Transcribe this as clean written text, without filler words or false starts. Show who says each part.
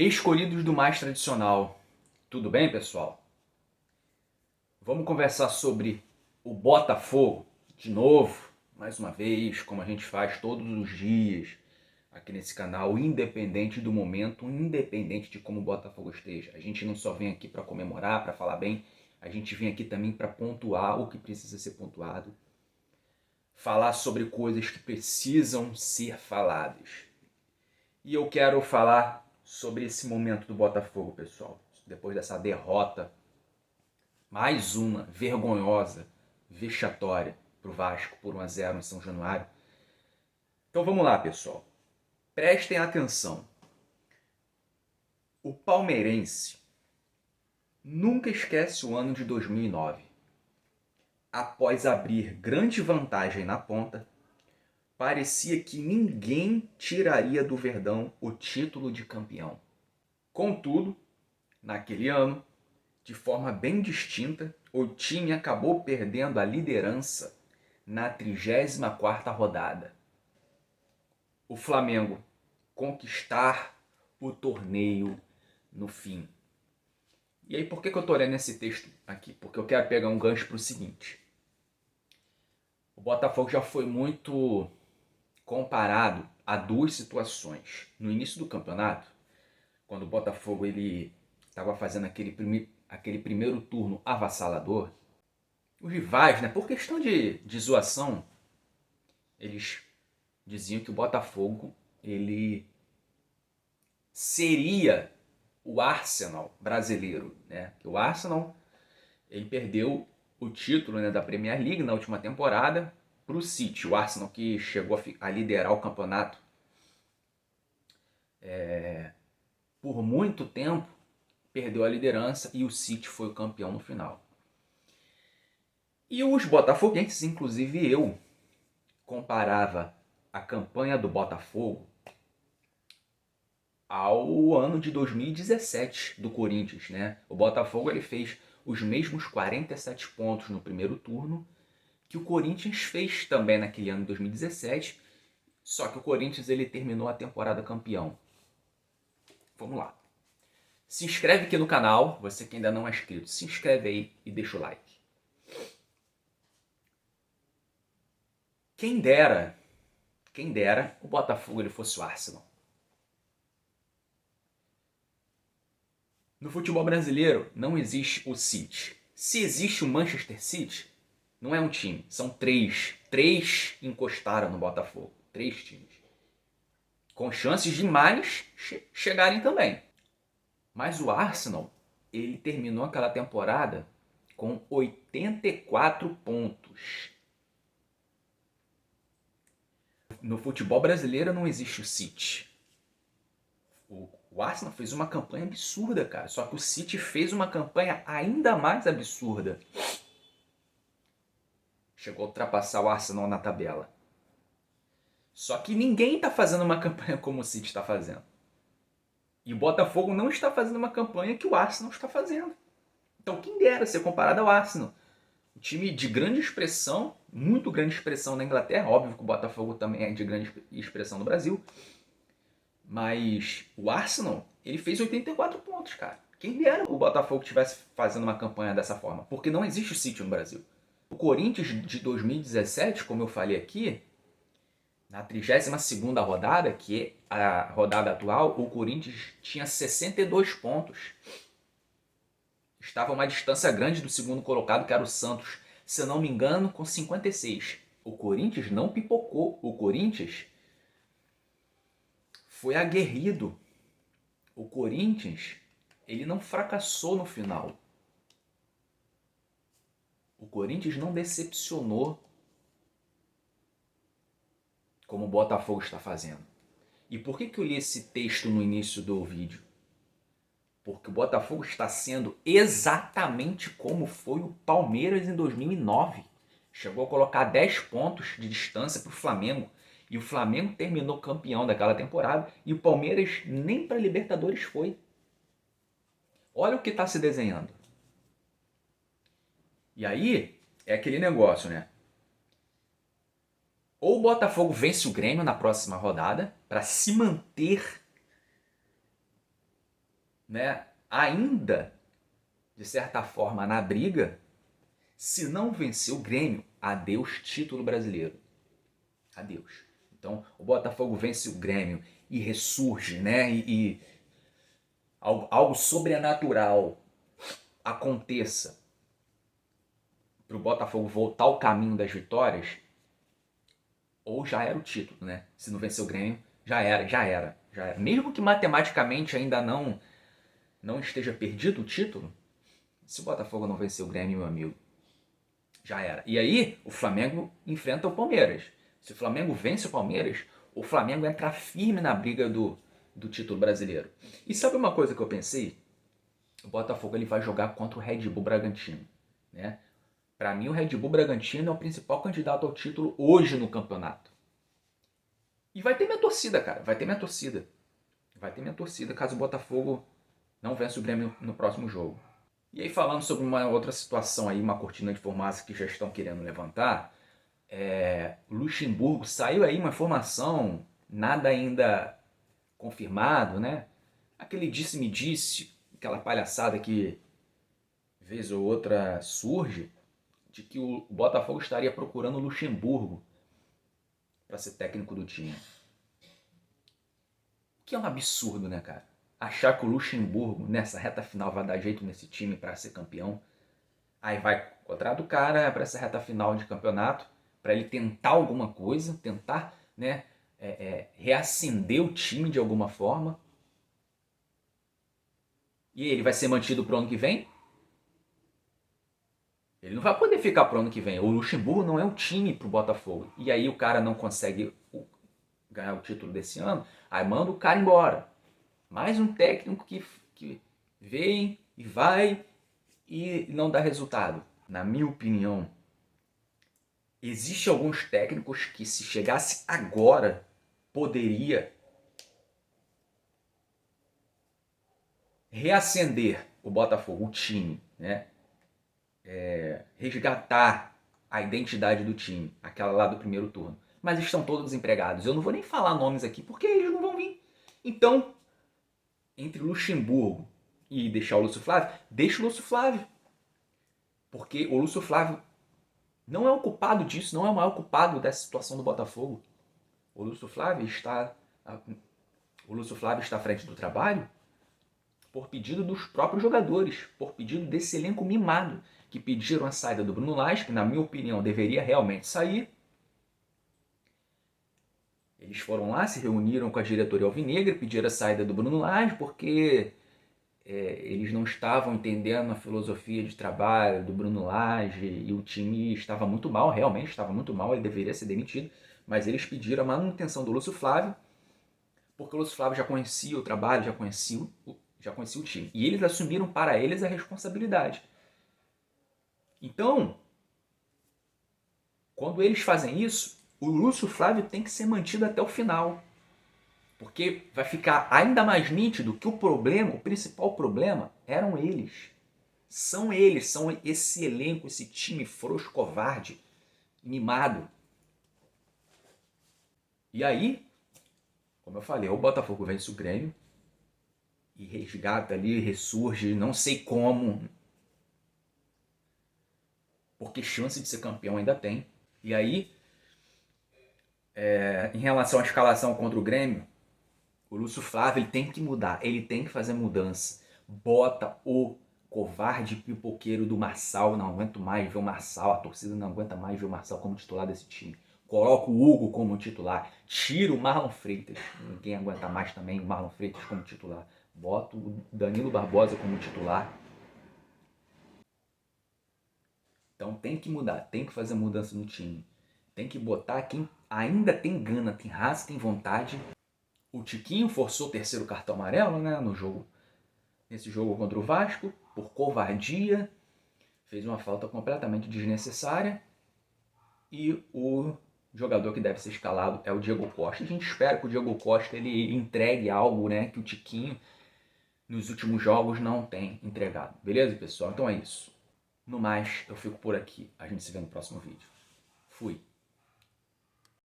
Speaker 1: Escolhidos do mais tradicional. Tudo bem, pessoal? Vamos conversar sobre o Botafogo de novo, mais uma vez, como a gente faz todos os dias aqui nesse canal, independente do momento, independente de como o Botafogo esteja. A gente não só vem aqui para comemorar, para falar bem, a gente vem aqui também para pontuar o que precisa ser pontuado, falar sobre coisas que precisam ser faladas. E eu quero falar sobre esse momento do Botafogo, pessoal. Depois dessa derrota, mais uma, vergonhosa, vexatória para o Vasco por 1-0 em São Januário. Então vamos lá, pessoal. Prestem atenção. O palmeirense nunca esquece o ano de 2009. Após abrir grande vantagem na ponta, parecia que ninguém tiraria do Verdão o título de campeão. Contudo, naquele ano, de forma bem distinta, o time acabou perdendo a liderança na 34ª rodada. O Flamengo conquistar o torneio no fim. E aí, por que eu estou lendo esse texto aqui? Porque eu quero pegar um gancho para o seguinte. O Botafogo já foi muito comparado a duas situações. No início do campeonato, quando o Botafogo ele estava fazendo aquele primeiro turno avassalador, os rivais, né, por questão de zoação, eles diziam que o Botafogo ele seria o Arsenal brasileiro, né? O Arsenal ele perdeu o título, né, da Premier League na última temporada para o City. O Arsenal que chegou a liderar o campeonato por muito tempo, perdeu a liderança e o City foi o campeão no final. E os botafoguenses, inclusive eu, comparava a campanha do Botafogo ao ano de 2017 do Corinthians, né? O Botafogo ele fez os mesmos 47 pontos no primeiro turno que o Corinthians fez também naquele ano de 2017, só que o Corinthians ele terminou a temporada campeão. Vamos lá. Se inscreve aqui no canal, você que ainda não é inscrito, se inscreve aí e deixa o like. Quem dera o Botafogo ele fosse o Arsenal. No futebol brasileiro não existe o City. Se existe o Manchester City, não é um time, são três. Três encostaram no Botafogo. 3 times. Com chances de mais chegarem também. Mas o Arsenal, ele terminou aquela temporada com 84 pontos. No futebol brasileiro não existe o City. O Arsenal fez uma campanha absurda, cara. Só que o City fez uma campanha ainda mais absurda. Chegou a ultrapassar o Arsenal na tabela. Só que ninguém está fazendo uma campanha como o City está fazendo. E o Botafogo não está fazendo uma campanha que o Arsenal está fazendo. Então quem dera ser comparado ao Arsenal. Um time de grande expressão, muito grande expressão na Inglaterra. Óbvio que o Botafogo também é de grande expressão no Brasil. Mas o Arsenal, ele fez 84 pontos, cara. Quem dera o Botafogo estivesse fazendo uma campanha dessa forma. Porque não existe o City no Brasil. O Corinthians de 2017, como eu falei aqui, na 32ª rodada, que é a rodada atual, o Corinthians tinha 62 pontos. Estava a uma distância grande do segundo colocado, que era o Santos, se eu não me engano, com 56. O Corinthians não pipocou. O Corinthians foi aguerrido. O Corinthians, ele não fracassou no final. O Corinthians não decepcionou como o Botafogo está fazendo. E por que eu li esse texto no início do vídeo? Porque o Botafogo está sendo exatamente como foi o Palmeiras em 2009. Chegou a colocar 10 pontos de distância para o Flamengo. E o Flamengo terminou campeão daquela temporada. E o Palmeiras nem para a Libertadores foi. Olha o que está se desenhando. E aí é aquele negócio, né? Ou o Botafogo vence o Grêmio na próxima rodada para se manter né, ainda, de certa forma, na briga. Se não vencer o Grêmio, adeus título brasileiro. Adeus. Então, o Botafogo vence o Grêmio e ressurge, né? E algo sobrenatural aconteça para o Botafogo voltar ao caminho das vitórias, ou já era o título, né? Se não vencer o Grêmio, já era. Mesmo que matematicamente ainda não esteja perdido o título, se o Botafogo não vencer o Grêmio, meu amigo, já era. E aí, o Flamengo enfrenta o Palmeiras. Se o Flamengo vence o Palmeiras, o Flamengo entra firme na briga do título brasileiro. E sabe uma coisa que eu pensei? O Botafogo ele vai jogar contra o Red Bull Bragantino, né? Para mim, o Red Bull Bragantino é o principal candidato ao título hoje no campeonato. E vai ter minha torcida, cara. Vai ter minha torcida. Vai ter minha torcida caso o Botafogo não vença o Grêmio no próximo jogo. E aí, falando sobre uma outra situação aí, uma cortina de fumaça que já estão querendo levantar, Luxemburgo, saiu aí uma informação, nada ainda confirmado, né? Aquele disse-me-disse, aquela palhaçada que vez ou outra surge, de que o Botafogo estaria procurando o Luxemburgo para ser técnico do time. O que é um absurdo, né, cara? Achar que o Luxemburgo, nessa reta final, vai dar jeito nesse time para ser campeão. Aí vai contratar o cara para essa reta final de campeonato, para ele tentar alguma coisa, tentar, né, reacender o time de alguma forma. E ele vai ser mantido pro ano que vem? Ele não vai poder ficar pro ano que vem. O Luxemburgo não é um time pro Botafogo. E aí o cara não consegue ganhar o título desse ano, aí manda o cara embora. Mais um técnico que vem e vai e não dá resultado. Na minha opinião, existem alguns técnicos que, se chegasse agora, poderia reacender o Botafogo, o time, né? Resgatar a identidade do time, aquela lá do primeiro turno. Mas estão todos desempregados. Eu não vou nem falar nomes aqui porque eles não vão vir. Então, entre Luxemburgo e deixar o Lúcio Flávio, deixa o Lúcio Flávio. Porque o Lúcio Flávio não é o culpado disso, não é o maior culpado dessa situação do Botafogo. O Lúcio Flávio está à frente do trabalho por pedido dos próprios jogadores, por pedido desse elenco mimado, que pediram a saída do Bruno Lage, que na minha opinião deveria realmente sair. Eles foram lá, se reuniram com a diretoria alvinegra, pediram a saída do Bruno Lage, porque eles não estavam entendendo a filosofia de trabalho do Bruno Lage e o time estava muito mal, realmente estava muito mal, ele deveria ser demitido, mas eles pediram a manutenção do Lúcio Flávio, porque o Lúcio Flávio já conhecia o trabalho, já conhecia o time. E eles assumiram para eles a responsabilidade. Então, quando eles fazem isso, o Lúcio Flávio tem que ser mantido até o final. Porque vai ficar ainda mais nítido que o principal problema, eram eles. São eles, são esse elenco, esse time frouxo, covarde, mimado. E aí, como eu falei, o Botafogo vence o Grêmio e resgata ali, ressurge, não sei como, porque chance de ser campeão ainda tem. E aí, em relação à escalação contra o Grêmio, o Lúcio Flávio ele tem que mudar, ele tem que fazer mudança. Bota o covarde pipoqueiro do Marçal, não aguento mais ver o Marçal, a torcida não aguenta mais ver o Marçal como titular desse time. Coloca o Hugo como titular, tira o Marlon Freitas, ninguém aguenta mais também o Marlon Freitas como titular. Bota o Danilo Barbosa como titular. Então tem que mudar, tem que fazer mudança no time. Tem que botar quem ainda tem gana, tem raça, tem vontade. O Tiquinho forçou o terceiro cartão amarelo, né, nesse jogo contra o Vasco, por covardia, fez uma falta completamente desnecessária. E o jogador que deve ser escalado é o Diego Costa. A gente espera que o Diego Costa ele entregue algo, né, que o Tiquinho nos últimos jogos não tem entregado. Beleza, pessoal? Então é isso. No mais, eu fico por aqui. A gente se vê no próximo vídeo. Fui.